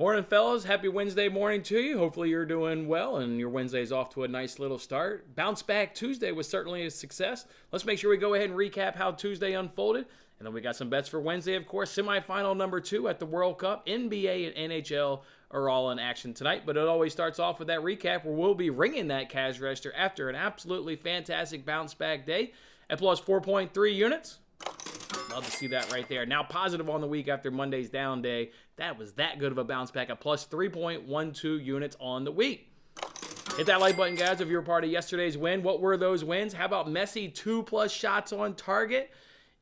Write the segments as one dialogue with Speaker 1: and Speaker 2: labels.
Speaker 1: Morning, fellas. Happy Wednesday morning to you. Hopefully you're doing well and your Wednesday's off to a nice little start. Bounce Back Tuesday was certainly a success. Let's make sure we go ahead and recap how Tuesday unfolded. And then we got some bets for Wednesday, of course. Semifinal number 2 at the World Cup. NBA and NHL are all in action tonight. But it always starts off with that recap where we'll be ringing that cash register after an absolutely fantastic bounce back day at plus 4.3 units. Love to see that right there. Now positive on the week after Monday's down day. That was that good of a bounce back at plus 3.12 units on the week. Hit that like button, guys, if you were part of yesterday's win. What were those wins? How about Messi 2+ shots on target?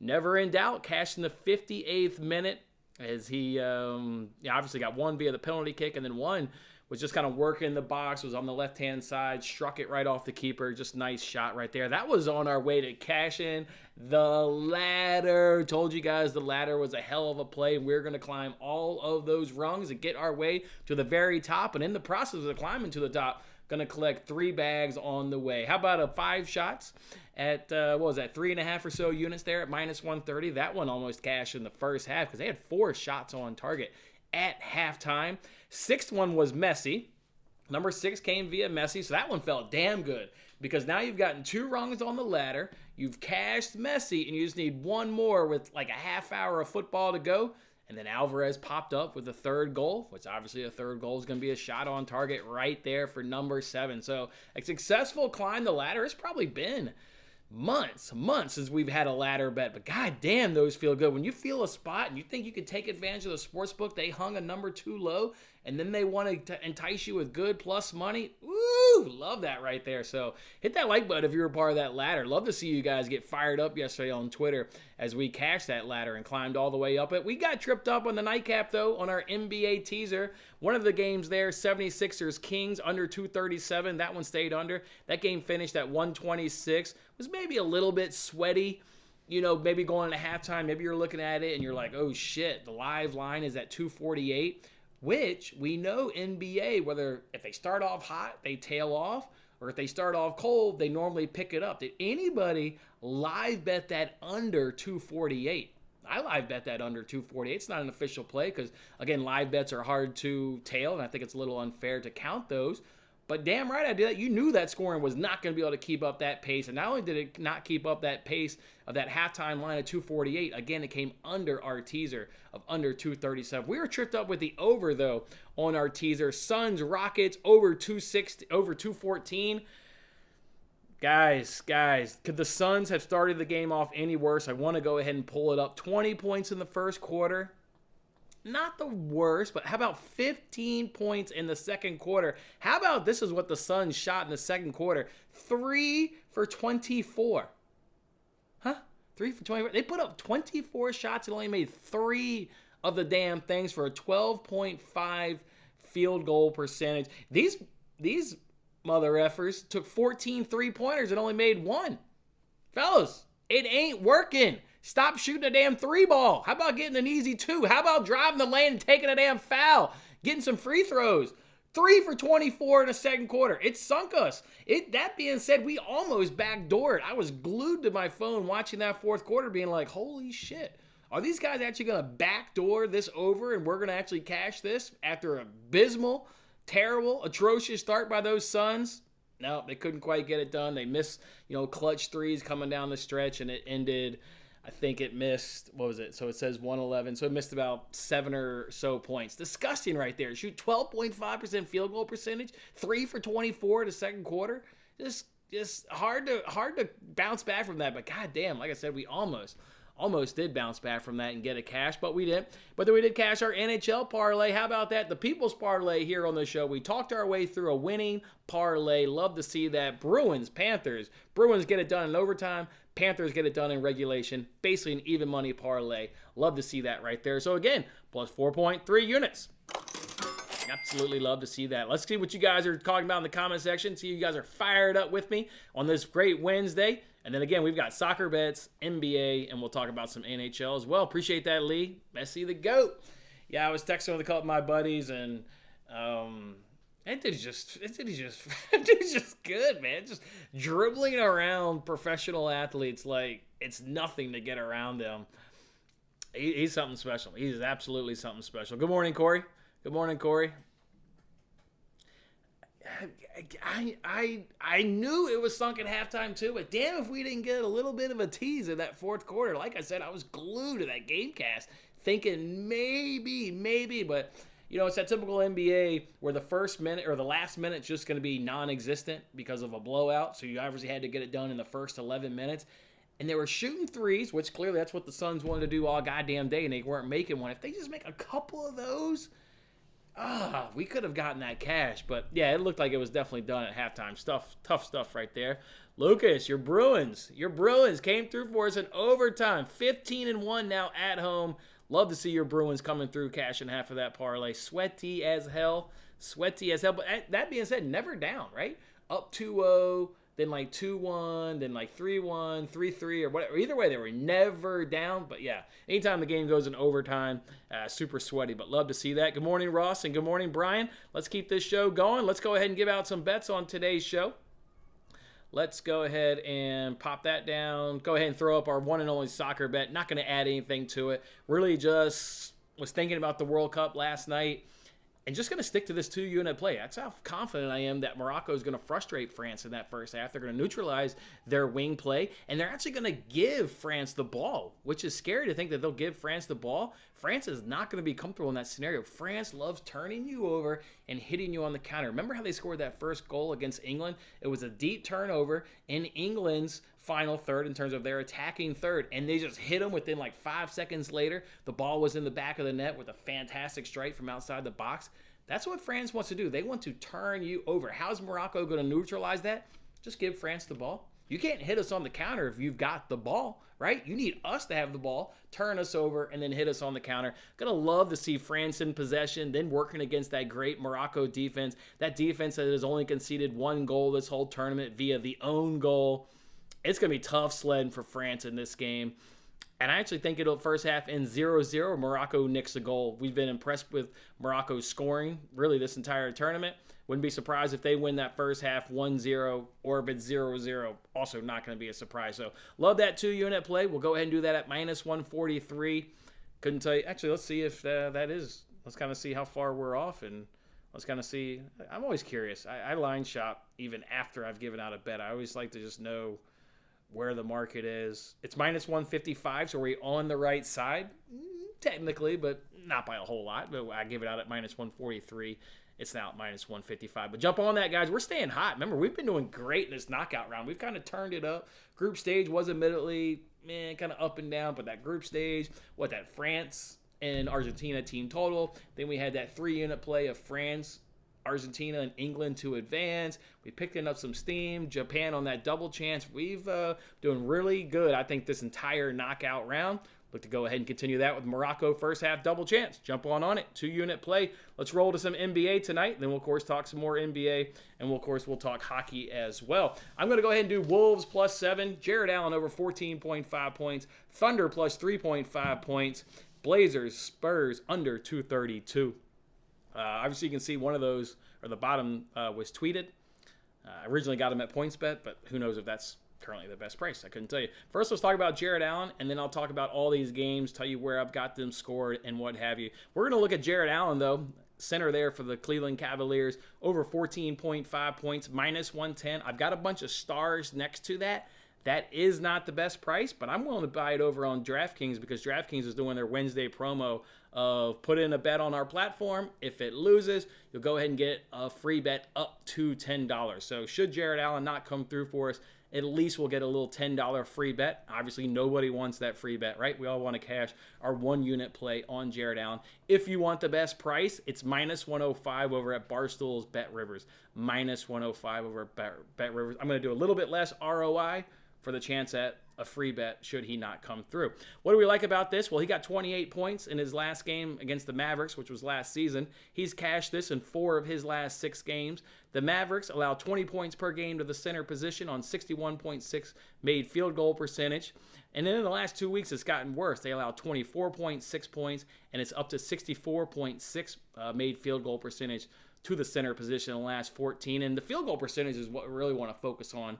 Speaker 1: Never in doubt. Cashed in the 58th minute as he obviously got one via the penalty kick, and then one was just kind of working the box, was on the left-hand side, struck it right off the keeper. Just nice shot right there. That was on our way to cash in the ladder. Told you guys the ladder was a hell of a play. We're going to climb all of those rungs and get our way to the very top. And in the process of climbing to the top, going to collect 3 bags on the way. How about a 5 shots at, 3.5 or so units there at minus 130? That one almost cashed in the first half because they had 4 shots on target at halftime. 6th one was Messi. Number 6 came via Messi, so that one felt damn good because now you've gotten 2 rungs on the ladder. You've cashed Messi, and you just need one more with like a half hour of football to go. And then Alvarez popped up with the 3rd goal, which obviously a 3rd goal is going to be a shot on target right there for number 7. So a successful climb the ladder. It's probably been months since we've had a ladder bet, but god damn, those feel good. When you feel a spot and you think you can take advantage of the sports book, they hung a number 2 low, and then they want to entice you with good plus money. Woo! Love that right there. So hit that like button if you were part of that ladder. Love to see you guys get fired up yesterday on Twitter as we cashed that ladder and climbed all the way up it. We got tripped up on the nightcap, though, on our NBA teaser. One of the games there, 76ers Kings, under 237. That one stayed under. That game finished at 126. Was maybe a little bit sweaty. You know, maybe going into halftime, maybe you're looking at it and you're like, oh shit, the live line is at 248. Which we know NBA, whether if they start off hot, they tail off, or if they start off cold, they normally pick it up. Did anybody live bet that under 248? I live bet that under 248. It's not an official play because, again, live bets are hard to tail, and I think it's a little unfair to count those. But damn right I did that. You knew that scoring was not going to be able to keep up that pace. And not only did it not keep up that pace of that halftime line of 248, again, it came under our teaser of under 237. We were tripped up with the over, though, on our teaser. Suns, Rockets, over 260, over 214. Guys, could the Suns have started the game off any worse? I want to go ahead and pull it up. 20 points in the first quarter. Not the worst, but how about 15 points in the second quarter? How about this is what the Suns shot in the second quarter? 3 for 24. Huh? 3 for 24. They put up 24 shots and only made 3 of the damn things for a 12.5 field goal percentage. These mother effers took 14 3-pointers and only made 1. Fellas, it ain't working. Stop shooting a damn 3 ball. How about getting an easy 2? How about driving the lane and taking a damn foul? Getting some free throws. 3 for 24 in the second quarter. It sunk us. That being said, we almost backdoored. I was glued to my phone watching that fourth quarter being like, holy shit. Are these guys actually going to backdoor this over and we're going to actually cash this after an abysmal, terrible, atrocious start by those Suns? No, they couldn't quite get it done. They missed, clutch threes coming down the stretch, and it ended... I think it missed, what was it? So it says 111. So it missed about 7 or so points. Disgusting right there. Shoot 12.5% field goal percentage. 3 for 24 in the second quarter. Just hard to bounce back from that. But goddamn, like I said, we almost did bounce back from that and get a cash, but we didn't. But then we did cash our NHL parlay. How about that? The People's Parlay here on the show. We talked our way through a winning parlay. Love to see that. Bruins, Panthers. Bruins get it done in overtime. Panthers get it done in regulation. Basically an even money parlay. Love to see that right there. So again, plus 4.3 units. Absolutely love to see that. Let's see what you guys are talking about in the comment section. See you guys are fired up with me on this great Wednesday. And then again, we've got soccer bets, NBA, and we'll talk about some NHL as well. Appreciate that, Lee. Messi the GOAT. Yeah, I was texting with a couple of my buddies, and it's just good, man. Just dribbling around professional athletes like it's nothing to get around them. He's something special. He's absolutely something special. Good morning, Corey. Good morning, Corey. I knew it was sunk at halftime too, but damn if we didn't get a little bit of a tease in that fourth quarter. Like I said, I was glued to that game cast, thinking maybe, but it's that typical NBA where the first minute or the last minute's just going to be non-existent because of a blowout. So you obviously had to get it done in the first 11 minutes. And they were shooting threes, which clearly that's what the Suns wanted to do all goddamn day, and they weren't making one. If they just make a couple of those, we could have gotten that cash. But yeah, it looked like it was definitely done at halftime. Tough stuff right there. Lucas, your Bruins came through for us in overtime. 15-1 now at home. Love to see your Bruins coming through, cashing half of that parlay. Sweaty as hell. But that being said, never down, right? Up 2-0. Then like 2-1, then like 3-1, 3-3, or whatever. Either way, they were never down. But yeah, anytime the game goes in overtime, super sweaty. But love to see that. Good morning, Ross, and good morning, Brian. Let's keep this show going. Let's go ahead and give out some bets on today's show. Let's go ahead and pop that down. Go ahead and throw up our one and only soccer bet. Not going to add anything to it. Really just was thinking about the World Cup last night. And just going to stick to this 2-unit play. That's how confident I am that Morocco is going to frustrate France in that first half. They're going to neutralize their wing play, and they're actually going to give France the ball, which is scary to think that they'll give France the ball. France is not going to be comfortable in that scenario. France loves turning you over and hitting you on the counter. Remember how they scored that first goal against England? It was a deep turnover in England's final third in terms of their attacking third, and they just hit them within like 5 seconds later. The ball was in the back of the net with a fantastic strike from outside the box. That's what France wants to do. They want to turn you over. How's Morocco going to neutralize that? Just give France the ball. You can't hit us on the counter if you've got the ball, right? You need us to have the ball, turn us over, and then hit us on the counter. Gonna love to see France in possession, then working against that great Morocco defense. That defense that has only conceded one goal this whole tournament via the own goal. It's going to be tough sledding for France in this game. And I actually think it'll first half end 0-0. Morocco nicks a goal. We've been impressed with Morocco's scoring really this entire tournament. Wouldn't be surprised if they win that first half 1-0 or if it's 0-0. Also not going to be a surprise. So love that 2-unit play. We'll go ahead and do that at minus 143. Couldn't tell you. Actually, let's see if that is. Let's kind of see how far we're off, and let's kind of see. I'm always curious. I line shop even after I've given out a bet. I always like to just know where the market is. It's minus 155, so we're on the right side, technically, but not by a whole lot. But I give it out at minus 143. It's now at minus 155. But jump on that, guys. We're staying hot. Remember, we've been doing great in this knockout round. We've kind of turned it up. Group stage was admittedly, kind of up and down, but that group stage, that France and Argentina team total. Then we had that 3-unit play of France, Argentina, and England to advance. We picked up some steam. Japan on that double chance. We've doing really good, I think, this entire knockout round. Look to go ahead and continue that with Morocco first half double chance. Jump on it. 2-unit play. Let's roll to some NBA tonight. Then we'll, of course, talk some more NBA. And, we'll talk hockey as well. I'm going to go ahead and do Wolves plus 7. Jared Allen over 14.5 points. Thunder plus 3.5 points. Blazers, Spurs under 232. Obviously, you can see one of those, or the bottom was tweeted. I originally got him at PointsBet, but who knows if that's currently the best price. I couldn't tell you. First, let's talk about Jared Allen, and then I'll talk about all these games, tell you where I've got them scored and what have you. We're going to look at Jared Allen, though. Center there for the Cleveland Cavaliers, over 14.5 points, minus 110. I've got a bunch of stars next to that. That is not the best price, but I'm willing to buy it over on DraftKings because DraftKings is doing their Wednesday promo of put in a bet on our platform. If it loses, you'll go ahead and get a free bet up to $10. So should Jared Allen not come through for us, at least we'll get a little $10 free bet. Obviously, nobody wants that free bet, right? We all want to cash our 1-unit play on Jared Allen. If you want the best price, it's minus 105 over at Barstool's Bet Rivers. Minus 105 over at Bet Rivers. I'm going to do a little bit less ROI for the chance at a free bet should he not come through. What do we like about this? Well, he got 28 points in his last game against the Mavericks, which was last season. He's cashed this in 4 of his last 6 games. The Mavericks allow 20 points per game to the center position on 61.6 made field goal percentage. And then in the last 2 weeks, it's gotten worse. They allow 24.6 points, and it's up to 64.6 made field goal percentage to the center position in the last 14. And the field goal percentage is what we really want to focus on.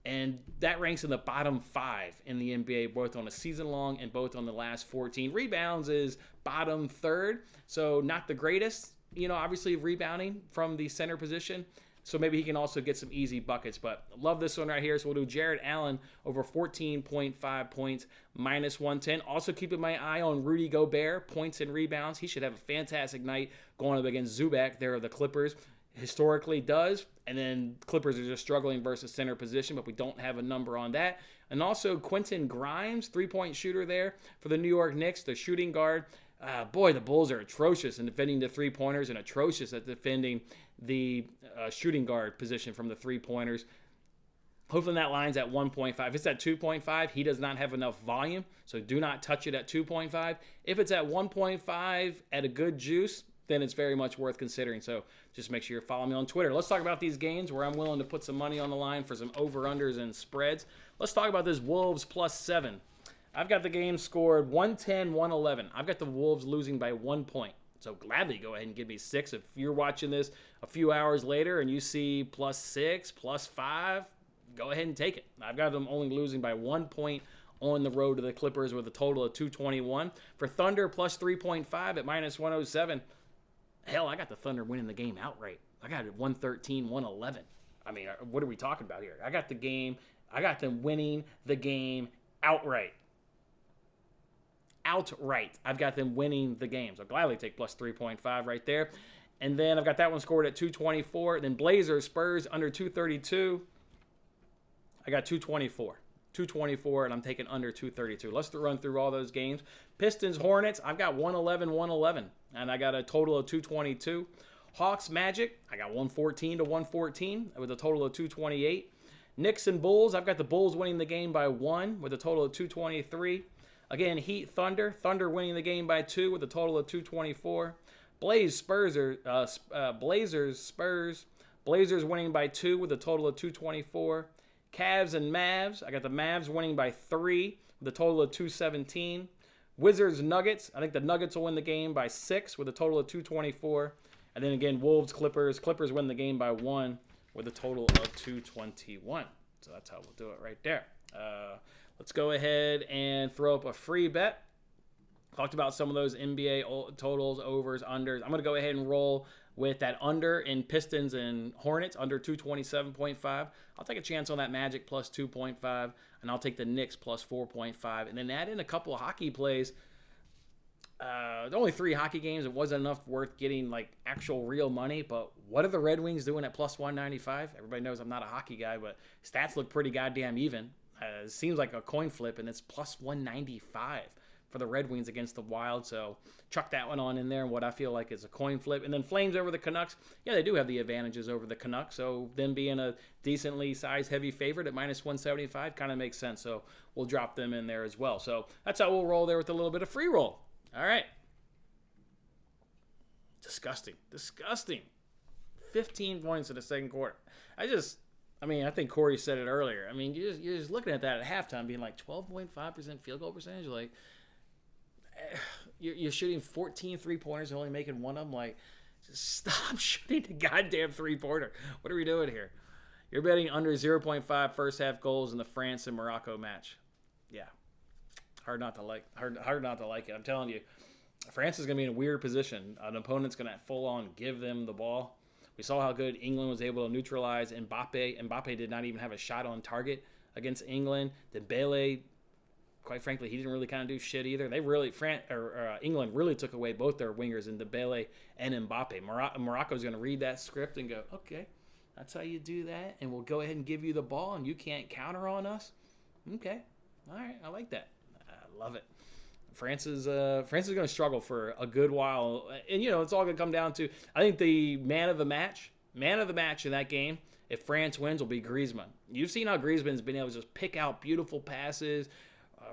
Speaker 1: And that ranks in the bottom 5 in the NBA, both on a season long and both on the last 14. Rebounds is bottom 3rd, so not the greatest, obviously rebounding from the center position. So maybe he can also get some easy buckets. But love this one right here. So we'll do Jared Allen over 14.5 points, -110. Also keeping my eye on Rudy Gobert, points and rebounds. He should have a fantastic night going up against Zubac there of the Clippers. Historically does. And then Clippers are just struggling versus center position, but we don't have a number on that. And also Quentin Grimes, 3-point shooter there for the New York Knicks, the shooting guard. Boy, the Bulls are atrocious in defending the three-pointers and atrocious at defending the shooting guard position from the three-pointers. Hopefully that line's at 1.5. If it's at 2.5, he does not have enough volume, so do not touch it at 2.5. If it's at 1.5 at a good juice, then it's very much worth considering. So just make sure you're following me on Twitter. Let's talk about these games where I'm willing to put some money on the line for some over-unders and spreads. Let's talk about this Wolves +7. I've got the game scored 110-111. I've got the Wolves losing by 1 point. So gladly go ahead and give me 6. If you're watching this a few hours later and you see +6, +5, go ahead and take it. I've got them only losing by 1 point on the road to the Clippers with a total of 221. For Thunder, +3.5 at -107. Hell, I got the Thunder winning the game outright. I got it 113-111. I mean, what are we talking about here? I got them winning the game outright. I've got them winning the game. So gladly take +3.5 right there. And then I've got that one scored at 224. Then Blazers, Spurs under 232. I got 224. 224, and I'm taking under 232. Let's run through all those games. Pistons, Hornets, I've got 111-111, and I got a total of 222. Hawks, Magic, I got 114-114 with a total of 228. Knicks and Bulls, I've got the Bulls winning the game by 1 with a total of 223. Again, Heat, Thunder winning the game by 2 with a total of 224. Blazers, Spurs, Blazers winning by 2 with a total of 224. Cavs and Mavs, I got the Mavs winning by 3 with a total of 217. Wizards, Nuggets, I think the Nuggets will win the game by 6 with a total of 224. And then again, Wolves, Clippers win the game by 1 with a total of 221. So that's how we'll do it right there. Let's go ahead and throw up a free bet. Talked about some of those NBA totals, overs, unders. I'm going to go ahead and roll with that under in Pistons and Hornets, under 227.5. I'll take a chance on that Magic +2.5, and I'll take the Knicks +4.5, and then add in a couple of hockey plays. Only 3 hockey games. It wasn't enough worth getting like actual real money, but what are the Red Wings doing at +195? Everybody knows I'm not a hockey guy, but stats look pretty goddamn even. It seems like a coin flip, and it's +195 for the Red Wings against the Wild. So chuck that one on in there, and what I feel like is a coin flip. And then Flames over the Canucks. Yeah, they do have the advantages over the Canucks. So them being a decently size-heavy favorite at -175 kind of makes sense. So we'll drop them in there as well. So that's how we'll roll there with a little bit of free roll. All right. Disgusting. 15 points in the second quarter. I think Corey said it earlier. I mean, you're just looking at that at halftime being like 12.5% field goal percentage. Like, you're shooting 14 three-pointers and only making one of them. Like, just stop shooting the goddamn three-pointer. What are we doing here? You're betting under 0.5 first-half goals in the France and Morocco match. Yeah. Hard not to like it. I'm telling you, France is going to be in a weird position. An opponent's going to full-on give them the ball. We saw how good England was able to neutralize Mbappe. Mbappe did not even have a shot on target against England. Dembele, quite frankly, he didn't really kind of do shit either. England really took away both their wingers in Dembele and Mbappe. Morocco's going to read that script and go, okay, that's how you do that, and we'll go ahead and give you the ball, and you can't counter on us. Okay, all right, I like that. I love it. France is going to struggle for a good while, and it's all going to come down to, I think the man of the match in that game, if France wins, will be Griezmann. You've seen how Griezmann's been able to just pick out beautiful passes,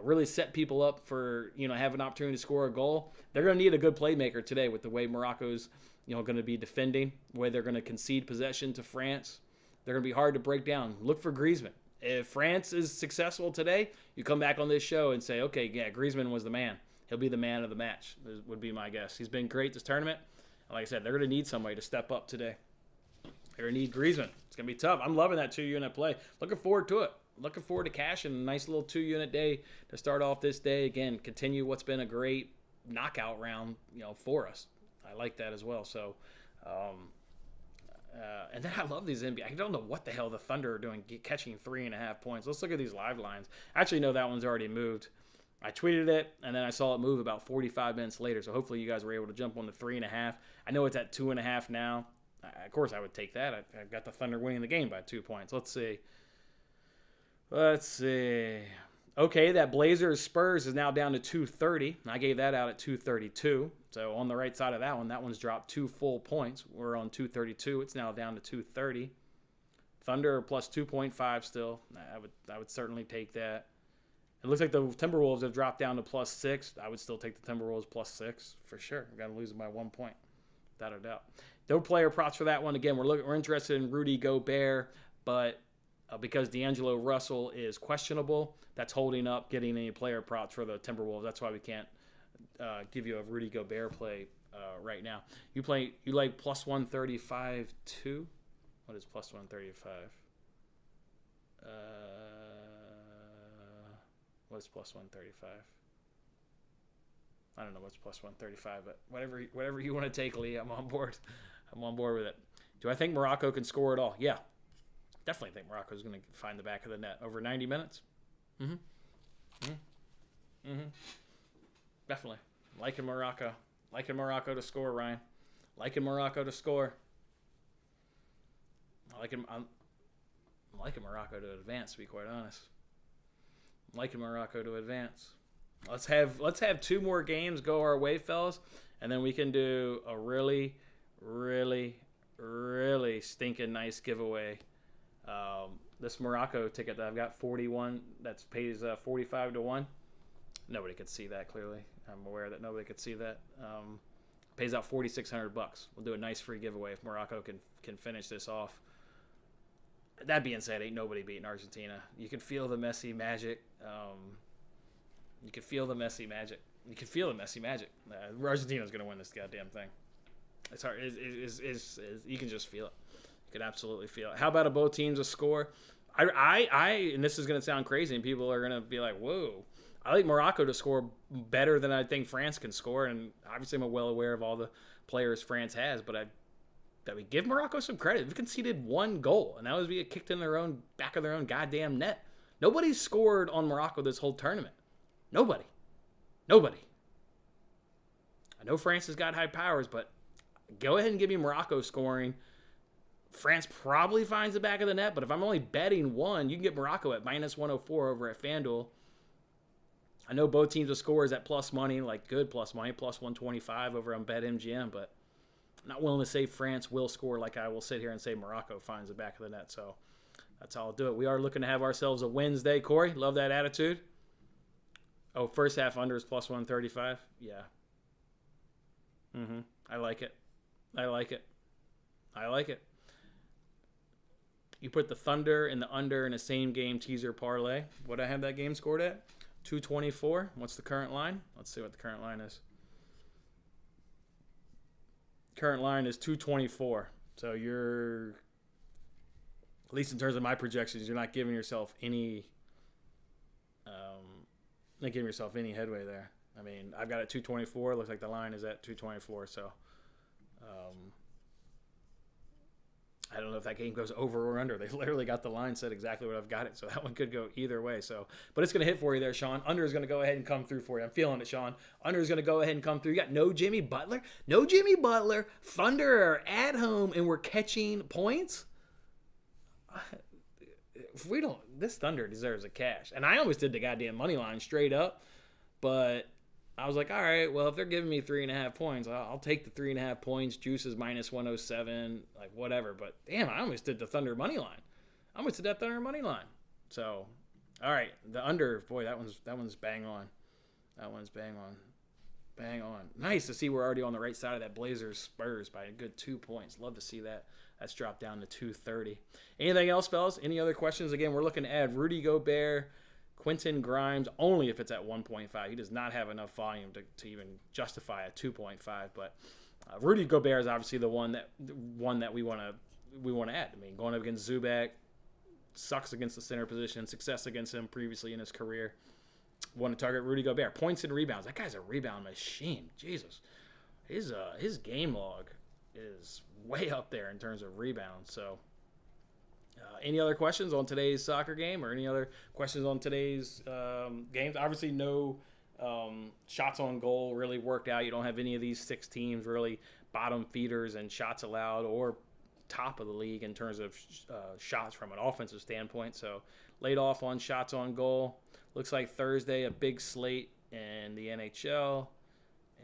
Speaker 1: really set people up for have an opportunity to score a goal. They're going to need a good playmaker today with the way Morocco's going to be defending, the way they're going to concede possession to France. They're going to be hard to break down. Look for Griezmann. If France is successful today, you come back on this show and say, okay, yeah, Griezmann was the man. He'll be the man of the match, would be my guess. He's been great this tournament. And like I said, they're going to need somebody to step up today. They're going to need Griezmann. It's going to be tough. I'm loving that 2-unit play. Looking forward to it. looking forward to cashing a nice little 2-unit day to start off this day. Again, continue what's been a great knockout round, for us. I like that as well. So, and then I love these NBA. I don't know what the hell the Thunder are doing, catching 3.5 points. Let's look at these live lines. Actually, no, that one's already moved. I tweeted it, and then I saw it move about 45 minutes later. So hopefully you guys were able to jump on the 3.5. I know it's at 2.5 now. Of course, I would take that. I've got the Thunder winning the game by 2 points. Let's see. Okay, that Blazers Spurs is now down to 230. I gave that out at 232. So on the right side of that one's dropped 2 full points. We're on 232. It's now down to 230. Thunder plus 2.5 still. I would certainly take that. It looks like the Timberwolves have dropped down to plus 6. I would still take the Timberwolves plus 6 for sure. We've got to lose them by 1 point, without a doubt. No player props for that one. Again, we're interested in Rudy Gobert, but because D'Angelo Russell is questionable, that's holding up getting any player props for the Timberwolves. That's why we can't give you a Rudy Gobert play right now. You like plus 135 too? What is plus 135? What's plus 135? I don't know what's plus 135, but whatever you want to take, Lee, I'm on board. I'm on board with it. Do I think Morocco can score at all? Yeah. Definitely think Morocco's going to find the back of the net. Over 90 minutes? Definitely. Liking Morocco. Liking Morocco to score, Ryan. Liking Morocco to score. I'm liking Morocco to advance, to be quite honest. I'm liking Morocco to advance. Let's have 2 more games go our way, fellas, and then we can do a really, really, really stinking nice giveaway. This Morocco ticket that I've got 41 that pays 45 to 1. Nobody could see that clearly. I'm aware that nobody could see that. Pays out $4,600. We'll do a nice free giveaway if Morocco can finish this off. That being said, ain't nobody beating Argentina. You can feel the Messi magic. Argentina's going to win this goddamn thing. It's hard. You can just feel it. You can absolutely feel it. How about both teams a score? I and this is going to sound crazy, and people are going to be like, whoa. I like Morocco to score better than I think France can score, and obviously I'm well aware of all the players France has, but I would give Morocco some credit. They've conceded 1 goal, and that was being kicked in their own back of their own goddamn net. Nobody's scored on Morocco this whole tournament. Nobody. I know France has got high powers, but go ahead and give me Morocco scoring. France probably finds the back of the net, but if I'm only betting 1, you can get Morocco at minus 104 over at FanDuel. I know both teams with scores at plus money, like good plus money, plus 125 over on BetMGM, but I'm not willing to say France will score like I will sit here and say Morocco finds the back of the net. So that's how I'll do it. We are looking to have ourselves a Wednesday, Corey. Love that attitude. Oh, first half under is plus 135? Yeah. I like it. You put the Thunder and the under in a same game teaser parlay. What I have that game scored at? 224. What's the current line? Let's see what the current line is. Current line is 224. So you're, at least in terms of my projections, you're not giving yourself any headway there. I mean, I've got it 224. Looks like the line is at 224. So I don't know if that game goes over or under. They literally got the line set exactly what I've got it. So that one could go either way. So, but it's going to hit for you there, Sean. Under is going to go ahead and come through for you. I'm feeling it, Sean. Under is going to go ahead and come through. You got no Jimmy Butler. Thunder are at home and we're catching points. If we don't, this Thunder deserves a cash. And I almost did the goddamn money line straight up, but I was like, all right, well, if they're giving me 3.5 points, I'll take the 3.5 points. Juice is minus 107, like whatever. But damn, I almost did the Thunder money line. So, all right, the under, boy, that one's bang on. Bang on. Nice to see we're already on the right side of that Blazers Spurs by a good 2 points. Love to see that. That's dropped down to 230. Anything else, fellas? Any other questions? Again, we're looking to add Rudy Gobert, Quentin Grimes, only if it's at 1.5. He does not have enough volume to even justify a 2.5. But Rudy Gobert is obviously the one that we want to add. I mean, going up against Zubac, sucks against the center position. Success against him previously in his career. Won to target Rudy Gobert. Points and rebounds. That guy's a rebound machine. Jesus. His game log is way up there in terms of rebounds. So, any other questions on today's soccer game or any other questions on today's games? Obviously, no shots on goal really worked out. You don't have any of these 6 teams really bottom feeders and shots allowed or top of the league in terms of shots from an offensive standpoint. So, laid off on shots on goal. Looks like Thursday, a big slate in the NHL.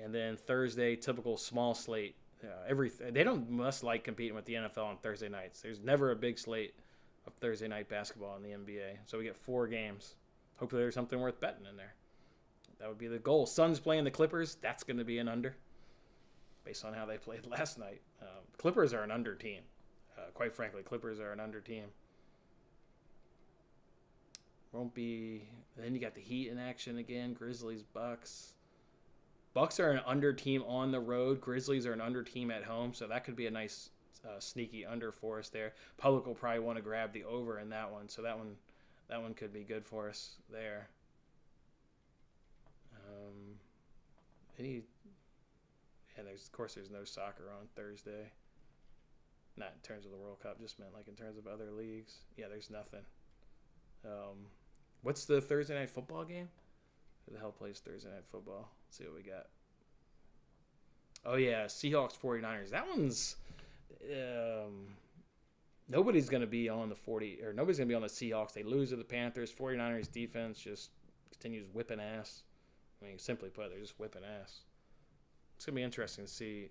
Speaker 1: And then Thursday, typical small slate. They must like competing with the NFL on Thursday nights. There's never a big slate of Thursday night basketball in the NBA. So we get 4 games. Hopefully there's something worth betting in there. That would be the goal. Suns playing the Clippers. That's going to be an under based on how they played last night. Clippers are an under team. Quite frankly, Clippers are an under team. Won't be. Then you got the Heat in action again. Grizzlies, Bucks. Bucks are an under team on the road. Grizzlies are an under team at home. So that could be a nice sneaky under for us there. Public will probably want to grab the over in that one. So that one could be good for us there. There's no soccer on Thursday. Not in terms of the World Cup, just meant like in terms of other leagues. Yeah, there's nothing. What's the Thursday night football game? Who the hell plays Thursday night football? Let's see what we got. Oh yeah, Seahawks 49ers. That one's nobody's gonna be on the Seahawks. They lose to the Panthers. 49ers defense just continues whipping ass. I mean, simply put, they're just whipping ass. It's gonna be interesting to see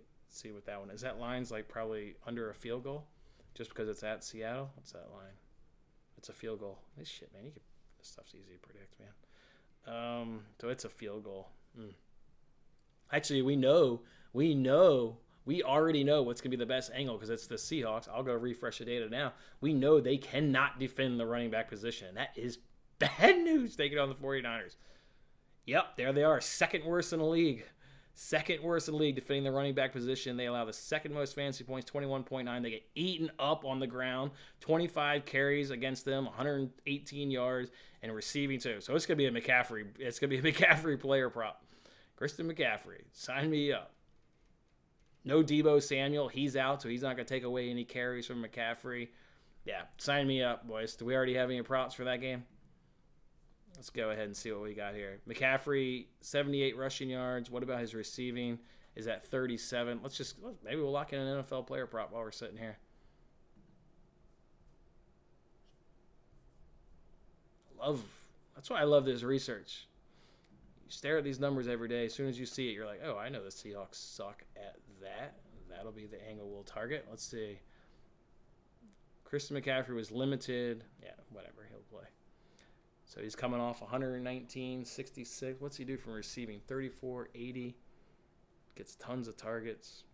Speaker 1: what that one is. That line's like probably under a field goal, just because it's at Seattle. What's that line? It's a field goal. This shit, man. This stuff's easy to predict, man. So it's a field goal. Actually, we already know what's gonna be the best angle because it's the Seahawks. I'll go refresh the data now. We know they cannot defend the running back position. That is bad news. Taking on the 49ers. Yep, there they are. Second worst in the league. Defending the running back position. They allow the second most fantasy points, 21.9. They get eaten up on the ground. 25 carries against them, 118 yards, and receiving too. So it's going to be a McCaffrey. It's going to be a McCaffrey player prop. Christian McCaffrey, sign me up. No Deebo Samuel. He's out, so he's not going to take away any carries from McCaffrey. Yeah, sign me up, boys. Do we already have any props for that game? Let's go ahead and see what we got here. McCaffrey, 78 rushing yards. What about his receiving? Is at 37. Maybe we'll lock in an NFL player prop while we're sitting here. That's why I love this research. You stare at these numbers every day. As soon as you see it, you're like, oh, I know the Seahawks suck at that. That'll be the angle we'll target. Let's see. Christian McCaffrey was limited. Yeah, whatever. He'll play. So he's coming off 119, 66. What's he do from receiving? 34, 80. Gets tons of targets.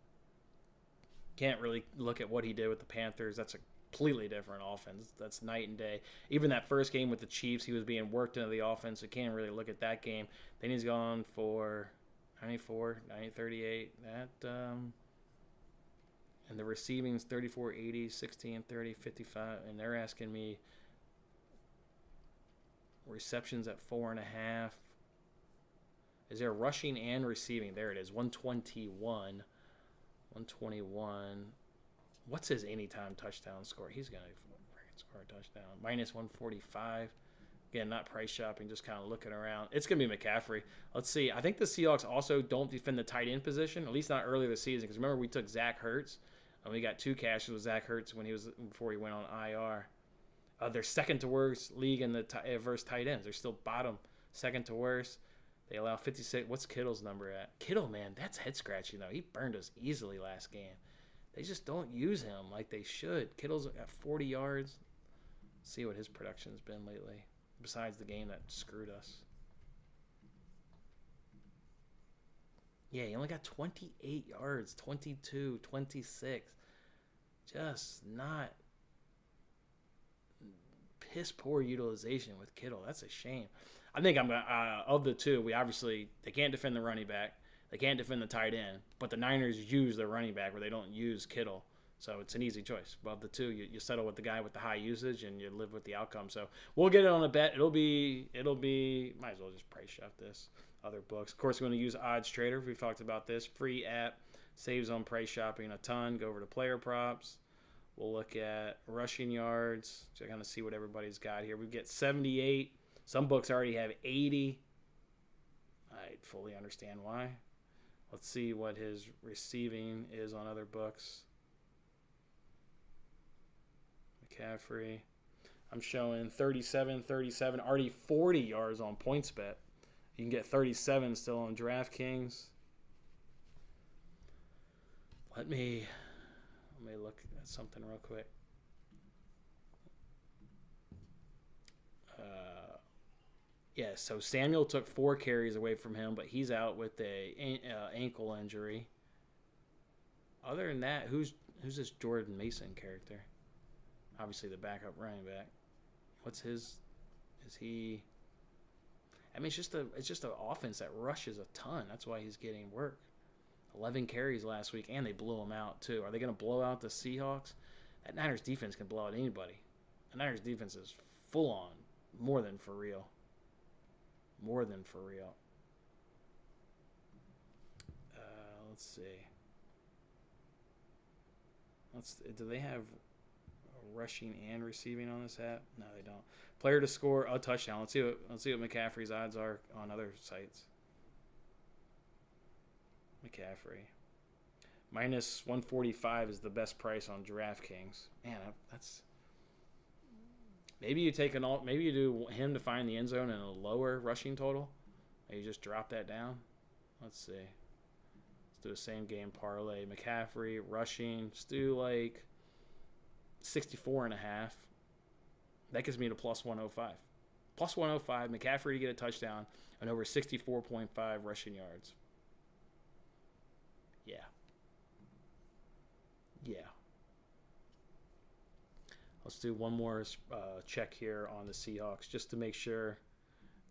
Speaker 1: Can't really look at what he did with the Panthers. That's a completely different offense. That's night and day. Even that first game with the Chiefs, he was being worked into the offense. So can't really look at that game. Then he's gone for 94, 38. And the receiving's 34, 80, 16, 30, 55. And they're asking me receptions at 4.5. Is there rushing and receiving? There it is. 121. What's his anytime touchdown score? He's going to score a touchdown. Minus 145. Again, not price shopping, just kind of looking around. It's going to be McCaffrey. Let's see. I think the Seahawks also don't defend the tight end position, at least not early this season. Because remember, we took Zach Ertz, and we got 2 cashes with Zach Ertz before he went on IR. They're second to worst league in the versus tight ends. They're still bottom, second to worst. They allow 56. What's Kittle's number at? Kittle, man, that's head scratching though. He burned us easily last game. They just don't use him like they should. Kittle's at 40 yards. Let's see what his production's been lately, besides the game that screwed us. Yeah, he only got 28 yards, 22, 26. Just not piss poor utilization with Kittle. That's a shame. I think I'm gonna of the two. They can't defend the running back, they can't defend the tight end, but the Niners use their running back where they don't use Kittle. So it's an easy choice. Above the two, you settle with the guy with the high usage, and you live with the outcome. So we'll get it on a bet. It'll be. Might as well just price shop this. Other books. Of course, we're going to use Odds Trader. We've talked about this. Free app. Saves on price shopping a ton. Go over to player props. We'll look at rushing yards. So kind of see what everybody's got here. We get 78. Some books already have 80. I fully understand why. Let's see what his receiving is on other books. McCaffrey. I'm showing 37, already 40 yards on PointsBet. You can get 37 still on DraftKings. Let me look at something real quick. Yeah, so Samuel took 4 carries away from him, but he's out with a ankle injury. Other than that, who's this Jordan Mason character? Obviously the backup running back. What's his? Is he? I mean, it's just an offense that rushes a ton. That's why he's getting work. 11 carries last week, and they blew him out too. Are they going to blow out the Seahawks? That Niners defense can blow out anybody. The Niners defense is full on, more than for real. More than for real. Let's see. Do they have rushing and receiving on this app? No, they don't. Player to score a touchdown. Let's see what McCaffrey's odds are on other sites. McCaffrey. Minus 145 is the best price on DraftKings. Man, that's maybe you do him to find the end zone and a lower rushing total. Maybe you just drop that down. Let's see. Let's do a same game parlay. McCaffrey rushing. Let's do like 64.5. That gets me to plus 105. Plus 105. McCaffrey to get a touchdown and over 64.5 rushing yards. Yeah. Let's do one more check here on the Seahawks just to make sure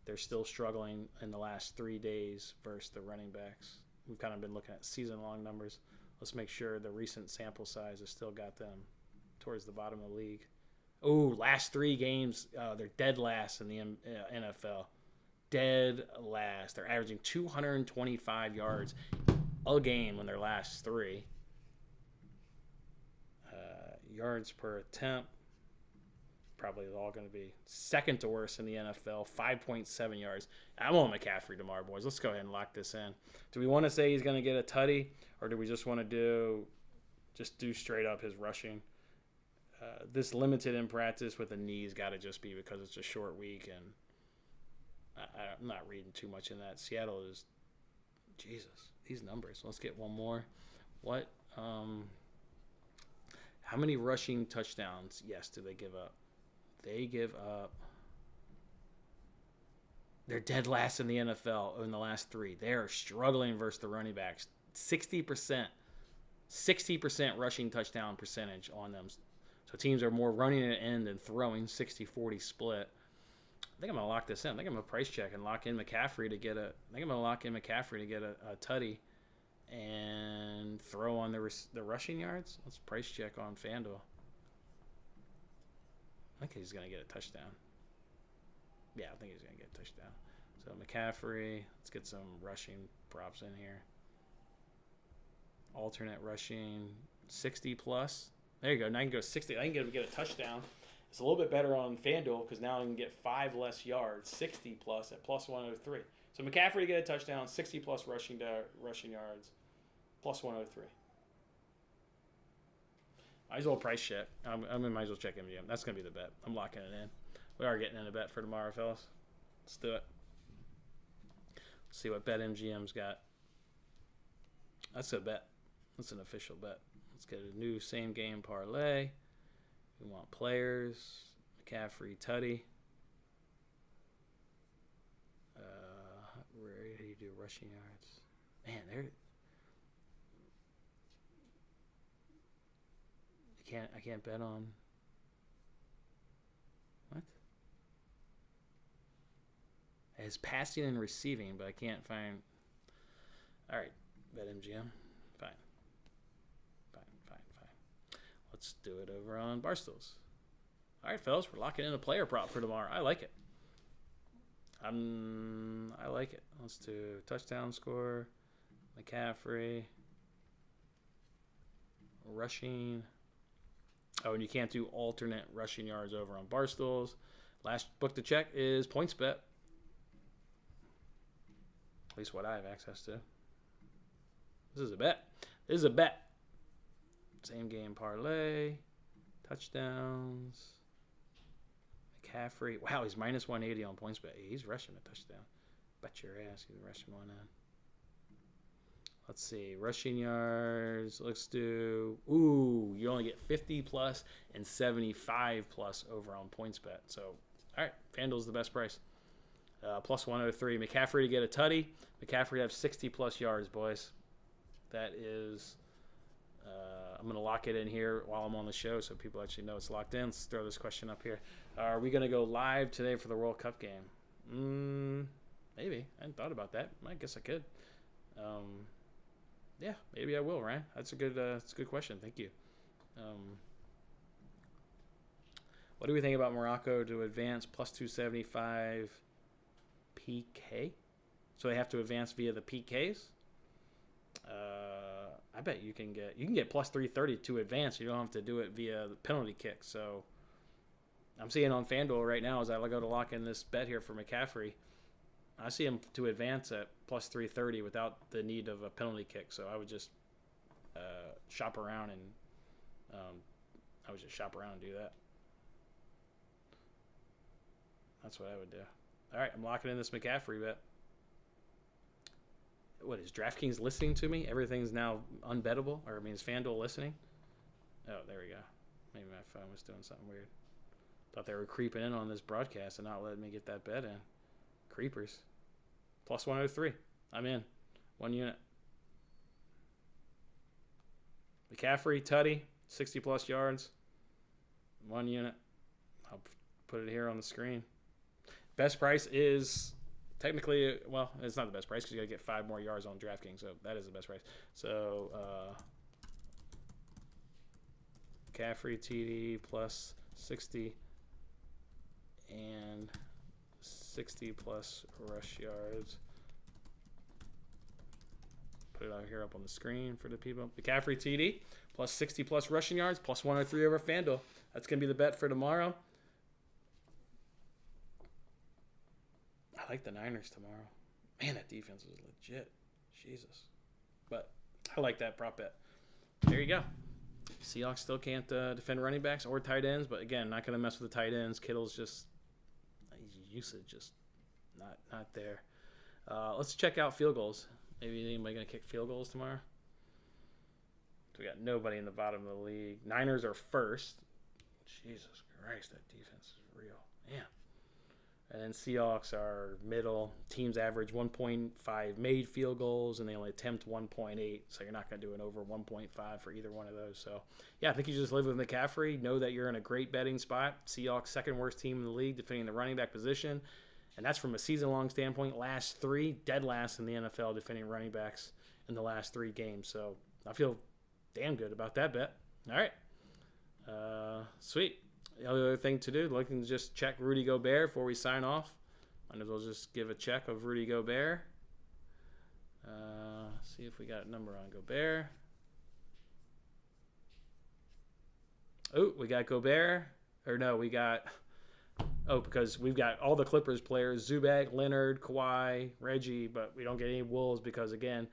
Speaker 1: they're still struggling in the last 3 days versus the running backs. We've kind of been looking at season-long numbers. Let's make sure the recent sample size has still got them towards the bottom of the league. Oh, last 3 games, they're dead last in the NFL. Dead last. They're averaging 225 yards a game in their last 3. Yards per attempt, probably all going to be second to worst in the NFL, 5.7 yards. I'm on McCaffrey tomorrow, boys. Let's go ahead and lock this in. Do we want to say he's going to get a tutty, or do we just want to do straight up his rushing? This limited in practice with the knee's got to just be because it's a short week, and I'm not reading too much in that. Seattle is, Jesus, these numbers. Let's get one more. What? How many rushing touchdowns, do they give up? They give up. They're dead last in the NFL in the last 3. They are struggling versus the running backs. 60% rushing touchdown percentage on them. So teams are more running at end than throwing, 60-40 split. I think I'm going to lock this in. I think I'm going to price check and lock in McCaffrey to get a tutty. And throw on the rushing yards. Let's price check on FanDuel. I think he's going to get a touchdown. Yeah, I think he's going to get a touchdown. So McCaffrey, let's get some rushing props in here. Alternate rushing, 60 plus. There you go. Now I can go 60. I can get a touchdown. It's a little bit better on FanDuel because now I can get 5 less yards, 60 plus at plus 103. So McCaffrey to get a touchdown, 60 plus rushing yards, plus 103. Might as well price check. Might as well check MGM. That's going to be the bet. I'm locking it in. We are getting in a bet for tomorrow, fellas. Let's do it. Let's see what bet MGM's got. That's a bet. That's an official bet. Let's get a new same game parlay. We want players. McCaffrey, tutty. Where do you do rushing yards? Man, I can't bet on. What? It's passing and receiving, but I can't find. All right, bet MGM. Fine. Let's do it over on Barstools. All right, fellas, we're locking in a player prop for tomorrow. I like it. I like it. Let's do touchdown score, McCaffrey, rushing. Oh, and you can't do alternate rushing yards over on Barstools. Last book to check is PointsBet. At least what I have access to. This is a bet. This is a bet. Same game parlay. Touchdowns. McCaffrey. Wow, he's minus 180 on PointsBet. He's rushing a touchdown. Bet your ass he's rushing one in. Let's see. Rushing yards. Let's do. Ooh, you only get 50 plus and 75 plus over on PointsBet. So, all right. FanDuel's the best price. Plus 103. McCaffrey to get a tutty. McCaffrey to have 60 plus yards, boys. That is. I'm going to lock it in here while I'm on the show so people actually know it's locked in. Let's throw this question up here. Are we going to go live today for the World Cup game? Maybe. I hadn't thought about that. I guess I could. Yeah, maybe I will, Ryan. That's a good question. Thank you. What do we think about Morocco to advance plus 275 PK? So they have to advance via the PKs? I bet you can get plus 330 to advance. You don't have to do it via the penalty kick. So I'm seeing on FanDuel right now as I go to lock in this bet here for McCaffrey. I see him to advance at plus 330 without the need of a penalty kick. So I would just shop around and do that. That's what I would do. All right, I'm locking in this McCaffrey bet. What is DraftKings listening to me? Everything's now unbettable, or is FanDuel listening? Oh, there we go. Maybe my phone was doing something weird. Thought they were creeping in on this broadcast and not letting me get that bet in. Creepers. Plus 103. I'm in. 1 unit. McCaffrey, tutty, 60 plus yards. 1 unit. I'll put it here on the screen. Best price is technically, well, it's not the best price because you got to get 5 more yards on DraftKings, so that is the best price. So, McCaffrey, TD, plus 60 and 60 plus rush yards. Put it out here up on the screen for the people. McCaffrey, TD, plus 60 plus rushing yards, plus 103 over FanDuel. That's going to be the bet for tomorrow. I like the Niners tomorrow. Man, that defense is legit. Jesus. But I like that prop bet. There you go. Seahawks still can't defend running backs or tight ends, but again, not going to mess with the tight ends. Kittle's just usage just not there. Let's check out field goals. Maybe anybody going to kick field goals tomorrow? So we got nobody in the bottom of the league. Niners are first. Jesus Christ, that defense is real. Man. And then Seahawks are middle. Teams average 1.5 made field goals, and they only attempt 1.8. So you're not going to do an over 1.5 for either one of those. So, yeah, I think you just live with McCaffrey. Know that you're in a great betting spot. Seahawks, second worst team in the league, defending the running back position. And that's from a season-long standpoint. Last 3, dead last in the NFL, defending running backs in the last 3 games. So I feel damn good about that bet. All right. Sweet. The other thing to do, looking to just check Rudy Gobert before we sign off. Might as well just give a check of Rudy Gobert. See if we got a number on Gobert. Oh, we got Gobert. Or no, we got... Oh, because we've got all the Clippers players, Zubac, Leonard, Kawhi, Reggie, but we don't get any Wolves because, again,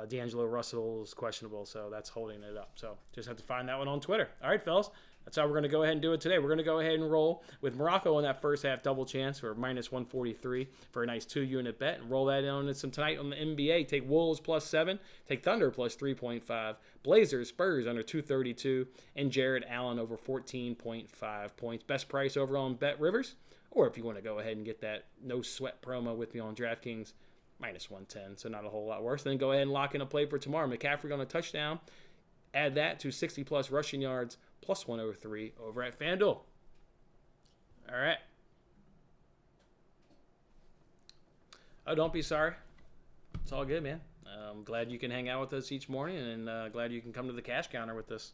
Speaker 1: D'Angelo Russell is questionable, so that's holding it up. So just have to find that one on Twitter. All right, fellas. That's how we're going to go ahead and do it today. We're going to go ahead and roll with Morocco in that first half double chance for minus 143 for a nice 2-unit bet and roll that in some tonight on the NBA. Take Wolves plus 7, take Thunder plus 3.5, Blazers, Spurs under 232, and Jared Allen over 14.5 points. Best price over on Bet Rivers, or if you want to go ahead and get that no sweat promo with me on DraftKings, minus 110, so not a whole lot worse. Then go ahead and lock in a play for tomorrow. McCaffrey on a touchdown. Add that to 60 plus rushing yards, plus 103 over at FanDuel. All right. Oh, don't be sorry. It's all good, man. I'm glad you can hang out with us each morning, and glad you can come to the cash counter with us.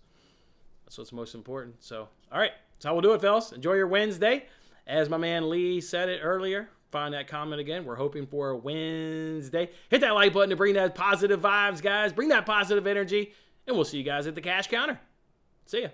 Speaker 1: That's what's most important. So, all right. That's how we'll do it, fellas. Enjoy your Wednesday. As my man Lee said it earlier, find that comment again. We're hoping for a Wednesday. Hit that like button to bring that positive vibes, guys. Bring that positive energy. And we'll see you guys at the cash counter. See ya.